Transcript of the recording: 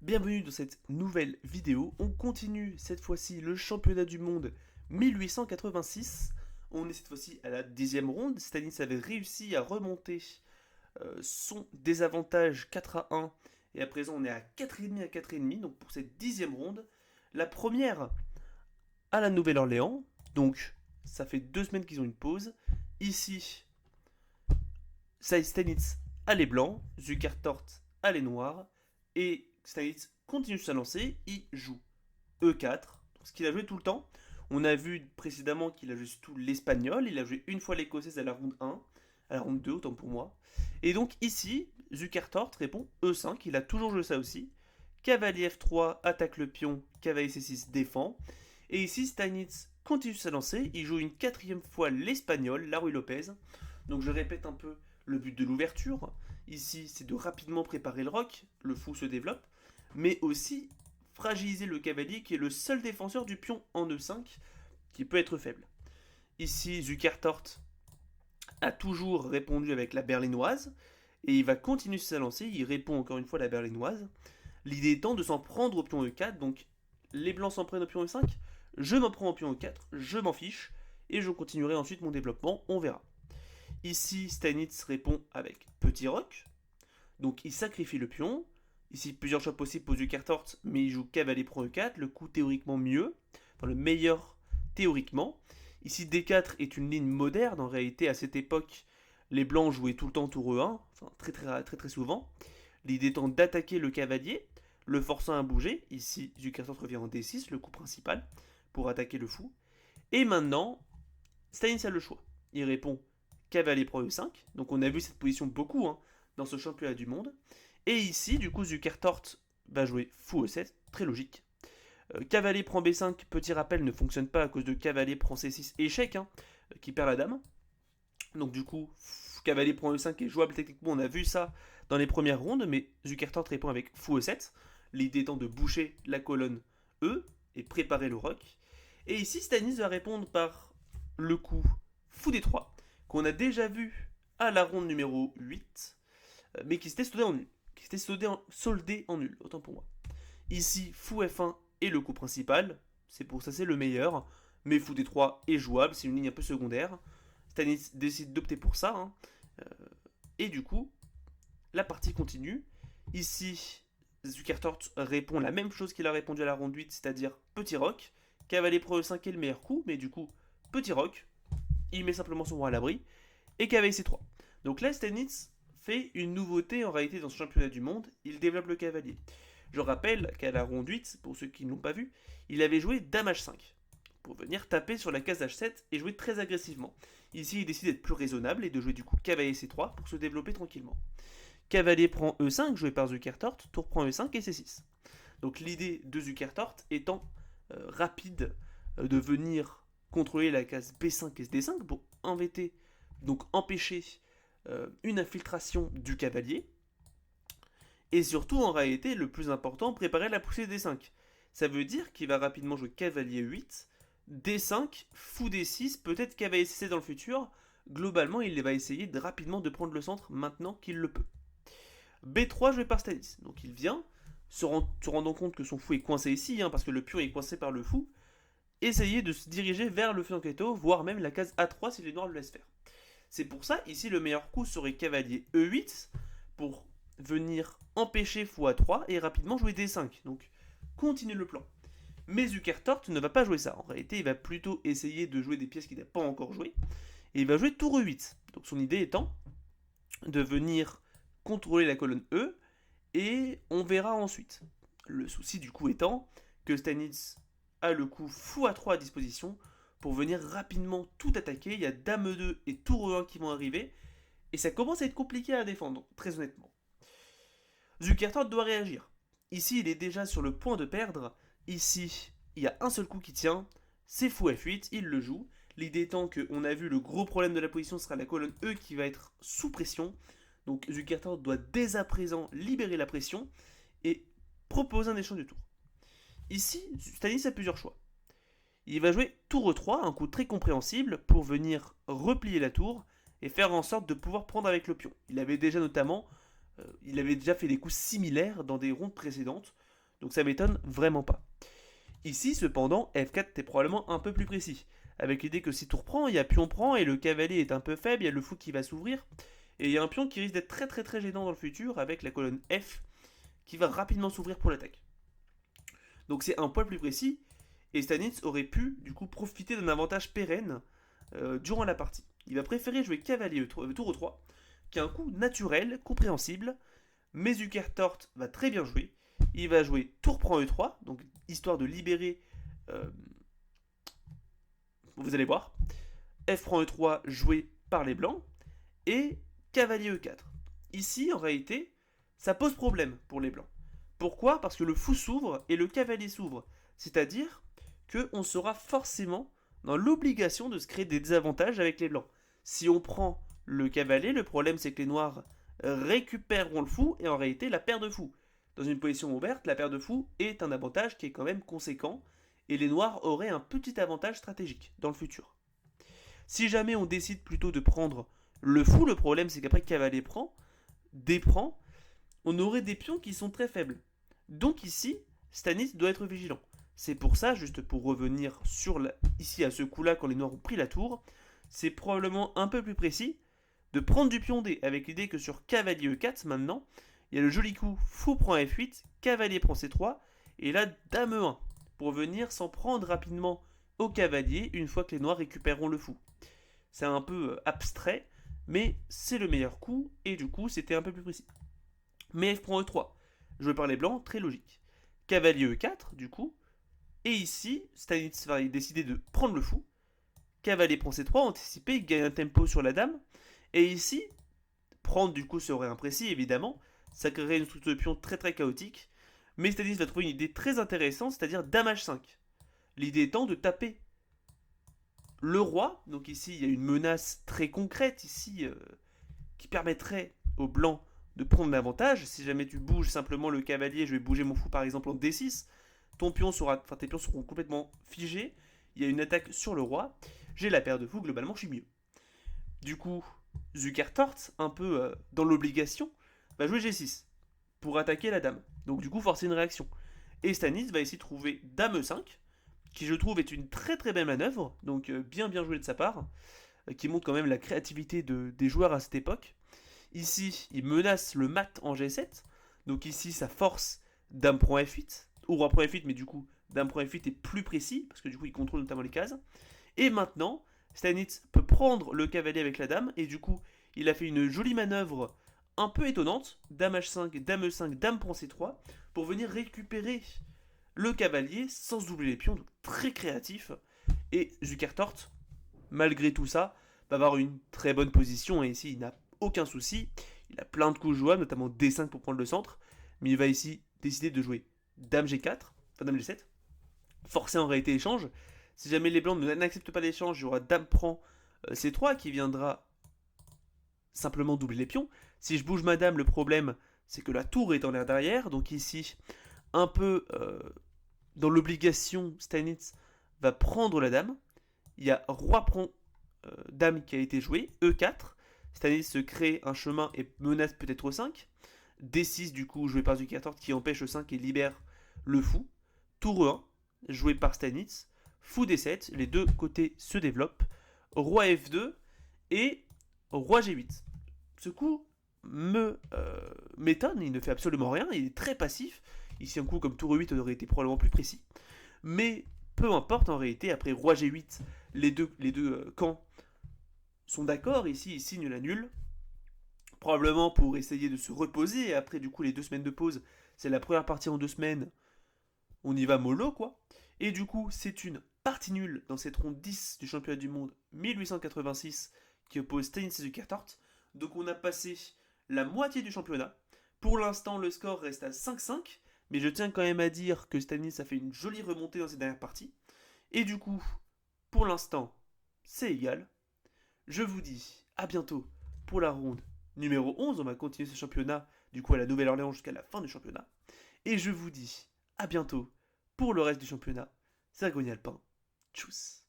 Bienvenue dans cette nouvelle vidéo. On continue cette fois-ci le championnat du monde 1886. On est cette fois-ci à la 10e ronde. Stanis avait réussi à remonter son désavantage 4-1. Et à présent on est à 4,5 à 4,5. Donc pour cette 10e ronde, la première à la Nouvelle-Orléans. Donc ça fait 2 semaines qu'ils ont une pause. Ici, Stanitz a les blancs, Zukertort a les noirs. Et Stanitz continue sa lancée, il joue E4, ce qu'il a joué tout le temps. On a vu précédemment qu'il a joué surtout l'espagnol, il a joué une fois l'écossaise à la ronde 1, à la ronde 2, autant pour moi. Et donc ici, Zukertort répond E5, il a toujours joué ça aussi. Cavalier F3 attaque le pion, cavalier C6 défend. Et ici, Steinitz continue sa lancée, il joue une 4e fois l'espagnol, la Ruy Lopez. Donc je répète un peu le but de l'ouverture. Ici, c'est de rapidement préparer le roc, le fou se développe, mais aussi fragiliser le cavalier qui est le seul défenseur du pion en E5 qui peut être faible. Ici, Zukertort a toujours répondu avec la berlinoise et il va continuer sa lancée, il répond encore une fois à la berlinoise. L'idée étant de s'en prendre au pion E4, donc les blancs s'en prennent au pion E5, je m'en prends au pion E4, je m'en fiche, et je continuerai ensuite mon développement, on verra. Ici, Steinitz répond avec petit roc, donc il sacrifie le pion. Ici, plusieurs choix possibles pour Zukertort, mais il joue cavalier prend E4, le coup théoriquement mieux, enfin le meilleur théoriquement. Ici, D4 est une ligne moderne, en réalité, à cette époque, les blancs jouaient tout le temps tour E1, enfin très souvent. L'idée étant d'attaquer le cavalier, le forçant à bouger. Ici, Zukertort revient en D6, le coup principal, pour attaquer le fou. Et maintenant, Steinitz a le choix. Il répond cavalier prend E5, donc on a vu cette position beaucoup dans ce championnat du monde. Et ici, du coup, Zukertort va jouer fou E7, très logique. Cavalier prend B5, petit rappel, ne fonctionne pas à cause de cavalier prend C6, échec, qui perd la dame. Donc du coup, cavalier prend E5 est jouable techniquement, on a vu ça dans les premières rondes, mais Zukertort répond avec fou E7, l'idée étant de boucher la colonne E et préparer le roc. Et ici, Stanis va répondre par le coup fou D3, qu'on a déjà vu à la ronde numéro 8, mais qui s'était soldé en nul. Qui s'était soldé en nul, autant pour moi. Ici, fou F1 est le coup principal, c'est pour ça c'est le meilleur, mais fou D3 est jouable, c'est une ligne un peu secondaire. Stanis décide d'opter pour ça, et du coup, la partie continue. Ici, Zukertort répond la même chose qu'il a répondu à la ronde 8, c'est-à-dire petit roc. Cavalier pro E5 est le meilleur coup, mais du coup, petit roc. Il met simplement son roi à l'abri. Et cavalier C3. Donc là, Stanitz fait une nouveauté en réalité dans ce championnat du monde, il développe le cavalier. Je rappelle qu'à la ronde 8, pour ceux qui ne l'ont pas vu, il avait joué Dame H5 pour venir taper sur la case H7 et jouer très agressivement. Ici, il décide d'être plus raisonnable et de jouer du coup cavalier C3 pour se développer tranquillement. Cavalier prend E5, joué par Zukertort, tour prend E5 et C6. Donc l'idée de Zukertort étant rapide de venir contrôler la case B5 et D5 pour embêter, donc empêcher une infiltration du cavalier. Et surtout, en réalité, le plus important, préparer la poussée D5. Ça veut dire qu'il va rapidement jouer cavalier 8, D5, fou D6, peut-être cavalier C7 dans le futur. Globalement, il va essayer rapidement de prendre le centre maintenant qu'il le peut. B3 joué par Stanis. Donc il vient, se rendant compte que son fou est coincé ici, parce que le pion est coincé par le fou, essayer de se diriger vers le fianchetto, voire même la case A3 si les noirs le laissent faire. C'est pour ça, ici, le meilleur coup serait cavalier E8 pour venir empêcher fou A3 et rapidement jouer D5. Donc, continuer le plan. Mais Zukertort ne va pas jouer ça. En réalité, il va plutôt essayer de jouer des pièces qu'il n'a pas encore jouées. Et il va jouer tour E8. Donc, son idée étant de venir contrôler la colonne E et on verra ensuite. Le souci du coup étant que Stanitz a le coup fou A3 à disposition pour venir rapidement tout attaquer. Il y a Dame 2 et Tour E1 qui vont arriver. Et ça commence à être compliqué à défendre, très honnêtement. Zukertort doit réagir. Ici, il est déjà sur le point de perdre. Ici, il y a un seul coup qui tient. C'est fou F8, il le joue. L'idée étant qu'on a vu le gros problème de la position sera la colonne E qui va être sous pression. Donc Zukertort doit dès à présent libérer la pression et proposer un échange de tour. Ici, Stanis a plusieurs choix. Il va jouer tour E3, un coup très compréhensible pour venir replier la tour et faire en sorte de pouvoir prendre avec le pion. Il avait déjà fait des coups similaires dans des rondes précédentes. Donc ça m'étonne vraiment pas. Ici, cependant, F4 est probablement un peu plus précis. Avec l'idée que si tour prend, il y a pion prend et le cavalier est un peu faible, il y a le fou qui va s'ouvrir. Et il y a un pion qui risque d'être très très très gênant dans le futur avec la colonne F qui va rapidement s'ouvrir pour l'attaque. Donc c'est un poil plus précis et Stanitz aurait pu du coup profiter d'un avantage pérenne durant la partie. Il va préférer jouer cavalier tour 3 qui est un coup naturel, compréhensible, mais Zukertort va très bien jouer. Il va jouer tour prend E3, donc histoire de libérer. euh, vous allez voir. F prend E3 joué par les blancs. Et cavalier E4. Ici, en réalité, ça pose problème pour les blancs. Pourquoi? Parce que le fou s'ouvre et le cavalier s'ouvre. C'est-à-dire qu'on sera forcément dans l'obligation de se créer des désavantages avec les blancs. Si on prend le cavalier, le problème c'est que les noirs récupéreront le fou et en réalité la paire de fous. Dans une position ouverte, la paire de fous est un avantage qui est quand même conséquent et les noirs auraient un petit avantage stratégique dans le futur. Si jamais on décide plutôt de prendre le fou, le problème c'est qu'après cavalier prend, déprend, on aurait des pions qui sont très faibles. Donc ici, Stanis doit être vigilant. C'est pour ça, juste pour revenir ici à ce coup-là quand les noirs ont pris la tour, c'est probablement un peu plus précis de prendre du pion D avec l'idée que sur cavalier E4 maintenant, il y a le joli coup fou prend F8, cavalier prend C3 et là dame E1 pour venir s'en prendre rapidement au cavalier une fois que les noirs récupéreront le fou. C'est un peu abstrait, mais c'est le meilleur coup et du coup c'était un peu plus précis. Mais F prend E3, joué par les blancs, très logique. Cavalier E4 du coup, et ici Stanitz va décider de prendre le fou. Cavalier prend C3, anticipé, gagne un tempo sur la dame. Et ici, prendre du coup serait imprécis évidemment, ça créerait une structure de pion très très chaotique. Mais Stanitz va trouver une idée très intéressante, c'est-à-dire dame H5. L'idée étant de taper le roi, donc ici il y a une menace très concrète ici qui permettrait aux blancs de prendre l'avantage. Si jamais tu bouges simplement le cavalier, je vais bouger mon fou par exemple en D6, tes pions seront complètement figés. Il y a une attaque sur le roi. J'ai la paire de fous, globalement je suis mieux. Du coup, Zukertort, un peu dans l'obligation, va jouer G6 pour attaquer la dame. Donc du coup forcer une réaction. Et Stanis va essayer de trouver dame E5, qui je trouve est une très très belle manœuvre, donc bien joué de sa part, qui montre quand même la créativité des joueurs à cette époque. Ici, il menace le mat en G7, donc ici ça force dame prend F8, ou roi prend F8, mais du coup dame prend F8 est plus précis, parce que du coup il contrôle notamment les cases. Et maintenant, Stanitz peut prendre le cavalier avec la dame, et du coup il a fait une jolie manœuvre un peu étonnante, dame H5, dame E5, dame prend C3, pour venir récupérer le cavalier sans doubler les pions, donc très créatif. Et Zukertort, malgré tout ça, va avoir une très bonne position et ici il n'a aucun souci. Il a plein de coups jouables, notamment D5 pour prendre le centre, mais il va ici décider de jouer Dame G4, enfin Dame G7, forcer en réalité échange. Si jamais les blancs n'acceptent pas l'échange, il y aura Dame prend C3 qui viendra simplement doubler les pions. Si je bouge ma dame, le problème c'est que la tour est en l'air derrière, donc ici un peu dans l'obligation, Steinitz va prendre la dame. Il y a roi prend dame qui a été joué, E4. Steinitz se crée un chemin et menace peut-être E5. D6 du coup joué par Zukertort qui empêche E5 et libère le fou. Tour E1 joué par Steinitz. Fou D7, les deux côtés se développent. Roi F2 et roi G8. Ce coup m'étonne, il ne fait absolument rien, il est très passif. Ici un coup comme tour E8 aurait été probablement plus précis. Mais peu importe en réalité, après roi G8, les deux camps sont d'accord, ici ils signent la nulle. Probablement pour essayer de se reposer, et après du coup les 2 semaines de pause, c'est la première partie en 2 semaines, on y va mollo quoi. Et du coup c'est une partie nulle dans cette ronde 10 du championnat du monde 1886 qui oppose Stanis et Zukertort. Donc on a passé la moitié du championnat. Pour l'instant le score reste à 5-5, mais je tiens quand même à dire que Stanis a fait une jolie remontée dans ses dernières parties. Et du coup, pour l'instant, c'est égal. Je vous dis à bientôt pour la ronde numéro 11. On va continuer ce championnat du coup à la Nouvelle-Orléans jusqu'à la fin du championnat. Et je vous dis à bientôt pour le reste du championnat. C'est Alpin. Tchuss.